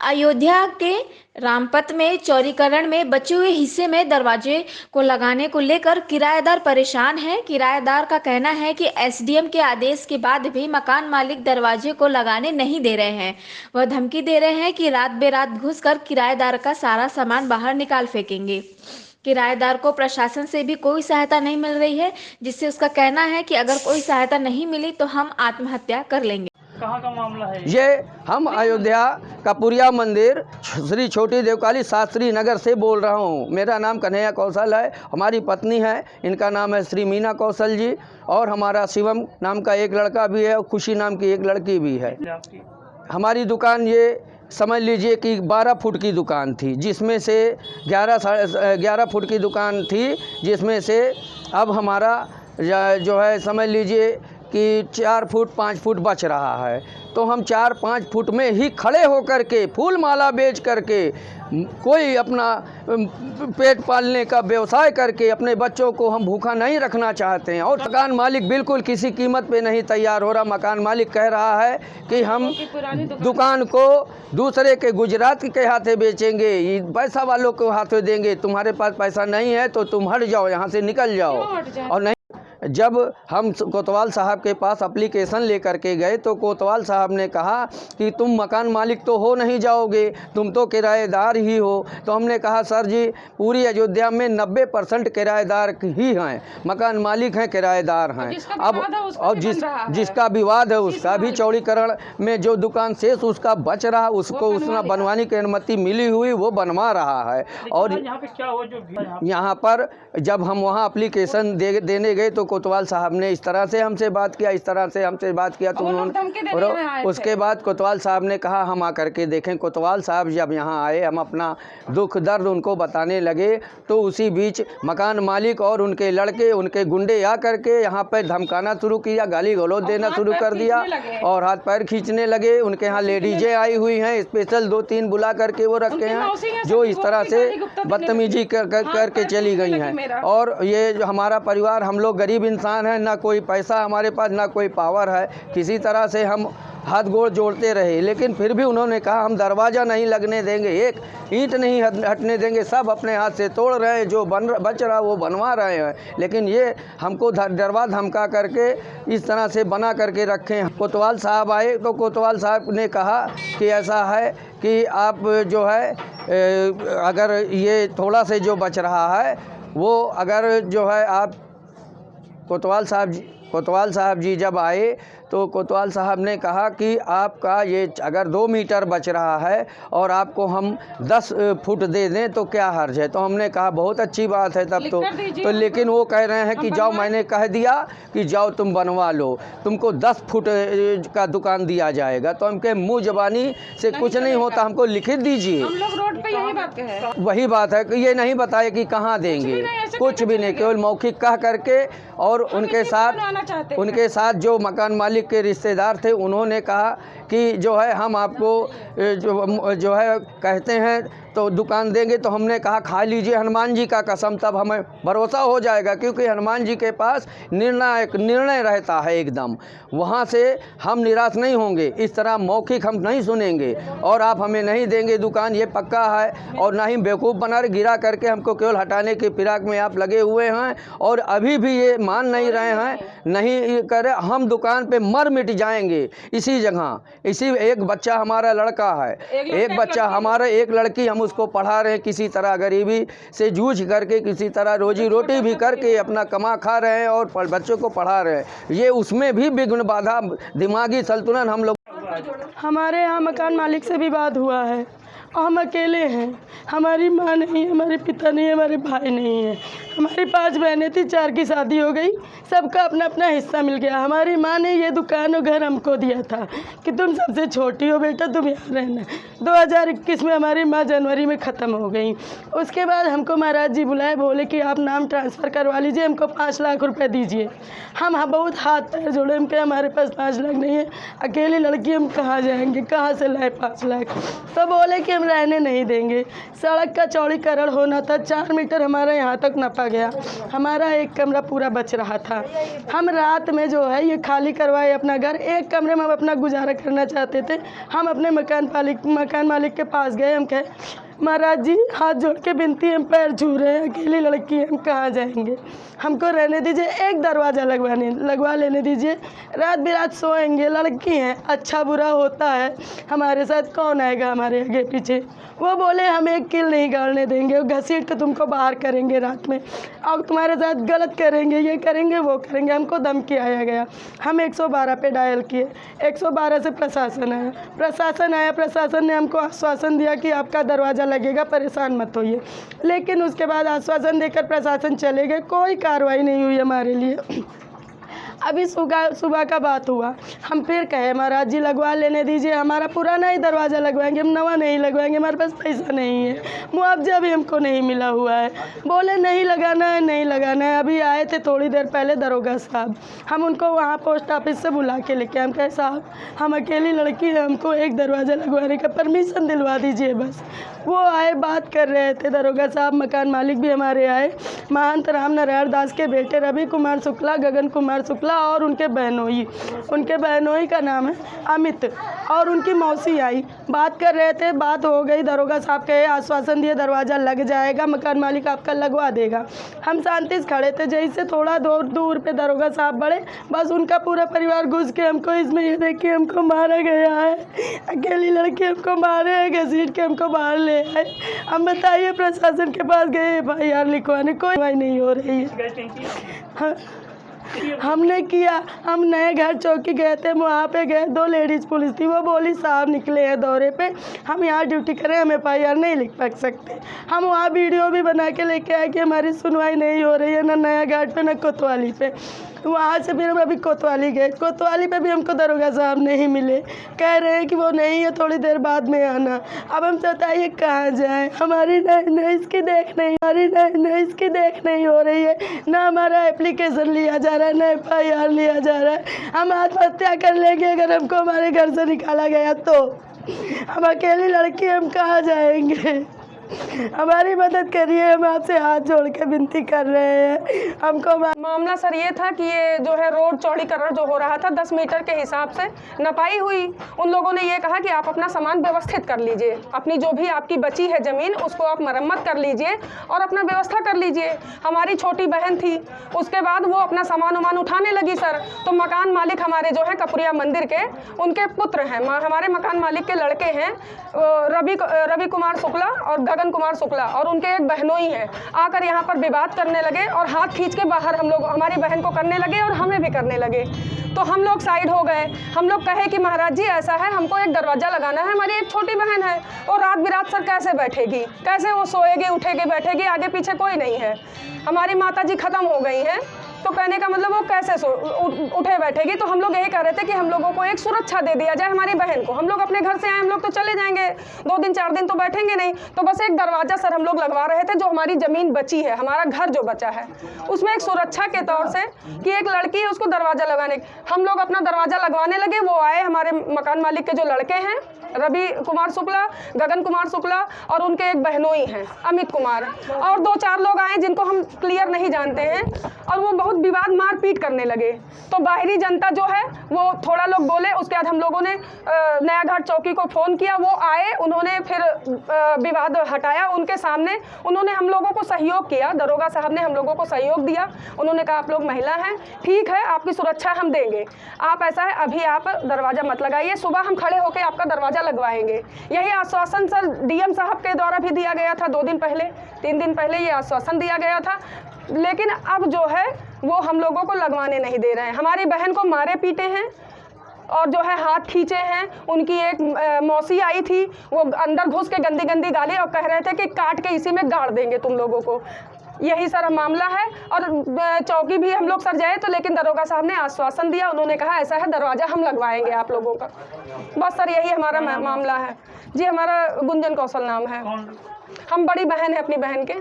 अयोध्या के रामपथ में चौड़ीकरण में बचे हुए हिस्से में दरवाजे को लगाने को लेकर किराएदार परेशान हैं। किराएदार का कहना है कि एसडीएम के आदेश के बाद भी मकान मालिक दरवाजे को लगाने नहीं दे रहे हैं। वह धमकी दे रहे हैं कि रात बेरात घुसकर किराएदार का सारा सामान बाहर निकाल फेंकेंगे। किराएदार को प्रशासन से भी कोई सहायता नहीं मिल रही है, जिससे उसका कहना है कि अगर कोई सहायता नहीं मिली तो हम आत्महत्या कर लेंगे। कहाँ का मामला है ये हम अयोध्या कपुरिया मंदिर श्री छोटी देवकाली शास्त्री नगर से बोल रहा हूँ। मेरा नाम कन्हैया कौशल है, हमारी पत्नी है, इनका नाम है श्री मीना कौशल जी, और हमारा शिवम नाम का एक लड़का भी है और खुशी नाम की एक लड़की भी है। हमारी दुकान ये समझ लीजिए कि 12 फुट की दुकान थी, जिसमें से 11 फुट की दुकान थी, जिसमें से अब हमारा जो है समझ लीजिए कि 4 फुट 5 फुट बच रहा है। तो हम 4-5 फुट में ही खड़े होकर के फूल माला बेच करके कोई अपना पेट पालने का व्यवसाय करके अपने बच्चों को हम भूखा नहीं रखना चाहते हैं। और मकान मालिक बिल्कुल किसी कीमत पे नहीं तैयार हो रहा। मकान मालिक कह रहा है कि हम दुकान को दूसरे के गुजरात के हाथे बेचेंगे, पैसा वालों के हाथे देंगे, तुम्हारे पास पैसा नहीं है तो तुम हट जाओ, यहाँ से निकल जाओ। और नहीं, जब हम कोतवाल साहब के पास एप्लीकेशन लेकर के गए तो कोतवाल साहब ने कहा कि तुम मकान मालिक तो हो नहीं जाओगे, तुम तो किराएदार ही हो। तो हमने कहा सर जी, पूरी अयोध्या में 90% किराएदार ही हैं, मकान मालिक हैं, किराएदार हैं। अब और जिसका विवाद है उसका भी चौड़ीकरण में जो दुकान शेष उसका बच रहा, उसको उसने बनवाने की अनुमति मिली हुई, वो बनवा रहा है। और यहाँ पर जब हम वहाँ एप्लीकेशन देने गए तो कोतवाल साहब ने इस तरह से हमसे बात किया, इस तरह से हमसे बात किया। तो उन्होंने उसके बाद कोतवाल साहब ने कहा हम आकर के देखें। कोतवाल साहब जब यहाँ आए, हम अपना दुख दर्द उनको बताने लगे, तो उसी बीच मकान मालिक और उनके लड़के, उनके गुंडे आ करके यहाँ पर धमकाना शुरू किया, गाली गलौज देना शुरू कर दिया और हाथ पैर खींचने लगे। उनके यहाँ लेडीजें आई हुई हैं, स्पेशल 2-3 बुला करके वो रखे हैं, जो इस तरह से बदतमीजी करके चली गई हैं। और ये जो हमारा परिवार, हम लोग गरीब इंसान हैं, ना कोई पैसा हमारे पास, ना कोई पावर है। किसी तरह से हम हाथ गोड़ जोड़ते रहे, लेकिन फिर भी उन्होंने कहा हम दरवाज़ा नहीं लगने देंगे, एक ईंट नहीं हटने देंगे। सब अपने हाथ से तोड़ रहे हैं, जो बच रहा वो बनवा रहे हैं, लेकिन ये हमको डरवा धमका करके इस तरह से बना करके रखे हैं। कोतवाल साहब आए तो कोतवाल साहब ने कहा कि ऐसा है कि आप जो है अगर ये थोड़ा से जो बच रहा है वो अगर जो है आप कोतवाल साहब जी जब आए तो कोतवाल साहब ने कहा कि आपका ये अगर 2 मीटर बच रहा है और आपको हम 10 फुट दे दें तो क्या हर्ज है। तो हमने कहा बहुत अच्छी बात है तब तो लेकिन वो कह रहे हैं कि जाओ, मैंने कह दिया कि जाओ तुम बनवा लो, तुमको 10 फुट का दुकान दिया जाएगा। तो हमके मुँह ज़बानी से कुछ नहीं होता, हमको लिखित दीजिए। हम लोग रोड पे यही बात कहे, वही बात है कि ये नहीं बताए कि कहाँ देंगे, कुछ भी नहीं, केवल मौखिक कह करके। और उनके साथ जो मकान मालिक के रिश्तेदार थे, उन्होंने कहा कि जो है हम आपको जो है कहते हैं तो दुकान देंगे। तो हमने कहा खा लीजिए हनुमान जी का कसम, तब हमें भरोसा हो जाएगा, क्योंकि हनुमान जी के पास निर्णय रहता है एकदम। वहाँ से हम निराश नहीं होंगे, इस तरह मौखिक हम नहीं सुनेंगे और आप हमें नहीं देंगे दुकान, ये पक्का है। और ना ही बेवकूफ़ बना गिरा करके हमको केवल हटाने की फिराक में आप लगे हुए हैं, और अभी भी ये मान नहीं रहे हैं, नहीं करे हम दुकान पे मर मिट जाएंगे इसी जगह। इसी एक बच्चा हमारा लड़का है, एक बच्चा हमारा, एक लड़की, हम उसको पढ़ा रहे हैं, किसी तरह गरीबी से जूझ करके किसी तरह रोजी रोटी भी करके अपना कमा खा रहे हैं और बच्चों को पढ़ा रहे हैं। ये उसमें भी विघ्न बाधा, दिमागी संतुलन हम लोग। हमारे यहाँ मकान मालिक से विवाद हुआ है और हम अकेले हैं, हमारी माँ नहीं है, हमारे पिता नहीं है, हमारे भाई नहीं है। हमारी 5 बहनें थी, 4 की शादी हो गई, सबका अपना अपना हिस्सा मिल गया। हमारी माँ ने ये दुकान और घर हमको दिया था कि तुम सबसे छोटी हो बेटा, तुम यहाँ रहना। 2021 में हमारी माँ जनवरी में ख़त्म हो गई। उसके बाद हमको महाराज जी बुलाए, बोले कि आप नाम ट्रांसफ़र करवा लीजिए, हमको 5 लाख रुपये दीजिए। हम बहुत हाथ पैर जोड़े, हम कहे हमारे पास 5 लाख नहीं है, अकेली लड़की हम कहाँ जाएंगे, कहाँ से लाए 5 लाख। तो बोले कि हम रहने नहीं देंगे। सड़क का चौड़ीकरण होना था, 4 मीटर हमारा यहाँ तक नपा गया। हमारा एक कमरा पूरा बच रहा था। हम रात में जो है ये खाली करवाए अपना घर, एक कमरे में हम अपना गुजारा करना चाहते थे। हम अपने मकान मालिक के पास गए। हम कहे महाराज जी हाथ जोड़ के विनती, हम पैर छू रहे हैं, अकेली लड़की है, हम कहाँ जाएंगे, हमको रहने दीजिए, एक दरवाज़ा लगवा लेने दीजिए, रात बिरात सोएंगे, लड़की हैं, अच्छा बुरा होता है, हमारे साथ कौन आएगा हमारे आगे पीछे। वो बोले हम एक कील नहीं गाड़ने देंगे, वो घसीट के तुमको बाहर करेंगे रात में और तुम्हारे साथ गलत करेंगे, ये करेंगे वो करेंगे। हमको धमकी आया गया। हम 112 पे डायल किए, 112 से प्रशासन आया। प्रशासन ने हमको आश्वासन दिया कि आपका दरवाज़ा लगेगा, परेशान मत होइए। लेकिन उसके बाद आश्वासन देकर प्रशासन चले गए, कोई कार्रवाई नहीं हुई हमारे लिए। अभी सुबह का बात हुआ, हम फिर कहे महाराज जी लगवा लेने दीजिए, हमारा पुराना ही दरवाज़ा लगवाएंगे, हम नवा नहीं लगवाएंगे, हमारे पास पैसा नहीं है, मुआवजा भी हमको नहीं मिला हुआ है। बोले नहीं लगाना है। अभी आए थे थोड़ी देर पहले दरोगा साहब, हम उनको वहाँ पोस्ट ऑफिस से बुला के लेके, हम कहे साहब हम अकेली लड़की है, हमको एक दरवाज़ा लगवाने का परमिशन दिलवा दीजिए बस। वो आए, बात कर रहे थे दरोगा साहब, मकान मालिक भी हमारे आए, महंत राम नारायण दास के बेटे रवि कुमार शुक्ला, गगन कुमार शुक्ला और उनके बहनोई का नाम है अमित, और उनकी मौसी आई, बात कर रहे थे, बात हो गई। दरोगा साहब कहे आश्वासन दिए दरवाज़ा लग जाएगा, मकान मालिक आपका लगवा देगा। हम शांति से खड़े थे, जैसे थोड़ा दूर पे दरोगा साहब बढ़े, बस उनका पूरा परिवार घुस के हमको इसमें ये देख के हमको मारा गया है, अकेली लड़की हमको मारे हैं, घसीट के हमको बाहर ले आए। हम बताइए प्रशासन के पास गए FIR लिखवाने, कोई सुनवाई नहीं हो रही है। हमने किया, हम नए घर चौकी गए थे, वहाँ पे गए, 2 लेडीज़ पुलिस थी, वो बोली साहब निकले हैं दौरे पे, हम यहाँ ड्यूटी करें, हम FIR नहीं लिख सकते। हम वहाँ वीडियो भी बना के लेके आए कि हमारी सुनवाई नहीं हो रही है, ना नया घाट पे ना कोतवाली पे। वहाँ से फिर हम अभी कोतवाली गए, कोतवाली पे भी हमको दरोगा साहब नहीं मिले, कह रहे हैं कि वो नहीं है, थोड़ी देर बाद में आना। अब हम बताइए कहाँ जाएं, हमारी न इसकी देख नहीं हो रही है, ना हमारा एप्लीकेशन लिया जा रहा है, ना FIR लिया जा रहा है। हम आत्महत्या कर लेंगे अगर हमको हमारे घर से निकाला गया तो। हम अकेली लड़की, हम कहाँ जाएंगे, हमारी मदद करिए, हम आपसे हाथ जोड़ के विनती कर रहे हैं। हमको मामला सर ये था कि ये जो है रोड चौड़ीकरण जो हो रहा था 10 मीटर के हिसाब से नपाई हुई, उन लोगों ने ये कहा कि आप अपना सामान व्यवस्थित कर लीजिए, अपनी जो भी आपकी बची है ज़मीन उसको आप मरम्मत कर लीजिए और अपना व्यवस्था कर लीजिए। हमारी छोटी बहन थी, उसके बाद वो अपना सामान वामान उठाने लगी सर, तो मकान मालिक हमारे जो है कपुरिया मंदिर के, उनके पुत्र हैं, हमारे मकान मालिक के लड़के हैं रवि कुमार शुक्ला और गगन कुमार शुक्ला, और उनके एक बहनोई हैं, आकर यहाँ पर विवाद करने लगे और हाथ खींच के बाहर हम लोग हमारी बहन को करने लगे और हमें भी करने लगे। तो हम लोग साइड हो गए। हम लोग कहे कि महाराज जी ऐसा है, हमको एक दरवाज़ा लगाना है, हमारी एक छोटी बहन है और रात बिरात सर कैसे बैठेगी, कैसे वो सोएगी, उठेगी, बैठेगी, आगे पीछे कोई नहीं है, हमारी माता जी ख़त्म हो गई हैं, तो कहने का मतलब वो कैसे उठे बैठेगी। तो हम लोग यही कह रहे थे कि हम लोगों को एक सुरक्षा दे दिया जाए हमारी बहन को। हम लोग अपने घर से आए, हम लोग तो चले जाएंगे, 2 दिन 4 दिन तो बैठेंगे नहीं, तो बस एक दरवाज़ा सर हम लोग लगवा रहे थे, जो हमारी ज़मीन बची है, हमारा घर जो बचा है, उसमें एक सुरक्षा के तौर से कि एक लड़की है उसको दरवाज़ा लगाने, हम लोग अपना दरवाज़ा लगवाने लगे। वो आए, हमारे मकान मालिक के जो लड़के हैं रवि कुमार शुक्ला, गगन कुमार शुक्ला और उनके एक बहनोई हैं अमित कुमार, और 2-4 लोग आए जिनको हम क्लियर नहीं जानते हैं, और वो बहुत विवाद मारपीट करने लगे। तो बाहरी जनता जो है वो थोड़ा लोग बोले, उसके बाद हम लोगों ने नया घाट चौकी को फ़ोन किया, वो आए, उन्होंने फिर विवाद हटाया उनके सामने, उन्होंने हम लोगों को सहयोग किया, दरोगा साहब ने हम लोगों को सहयोग दिया। उन्होंने कहा आप लोग महिला हैं, ठीक है, आपकी सुरक्षा हम देंगे, आप ऐसा है अभी आप दरवाज़ा मत लगाइए, सुबह हम खड़े होकर आपका दरवाज़ा लगवाएंगे। यही आश्वासन सर DM साहब के द्वारा भी दिया गया था 2 दिन पहले, 3 दिन पहले ये आश्वासन दिया गया था, लेकिन अब जो है वो हम लोगों को लगवाने नहीं दे रहे हैं। हमारी बहन को मारे पीटे हैं और जो है हाथ खींचे हैं। उनकी एक मौसी आई थी, वो अंदर घुस के गंदी गंदी गाली और कह रहे थे कि काट के इसी में गाड़ देंगे तुम लोगों को। यही सर मामला है। और चौकी भी हम लोग सर जाए तो, लेकिन दरोगा साहब ने आश्वासन दिया, उन्होंने कहा ऐसा है दरवाज़ा हम लगवाएंगे आप लोगों का। बस सर यही हमारा मामला है जी। हमारा गुंजन कौशल नाम है, हम बड़ी बहन है अपनी बहन के।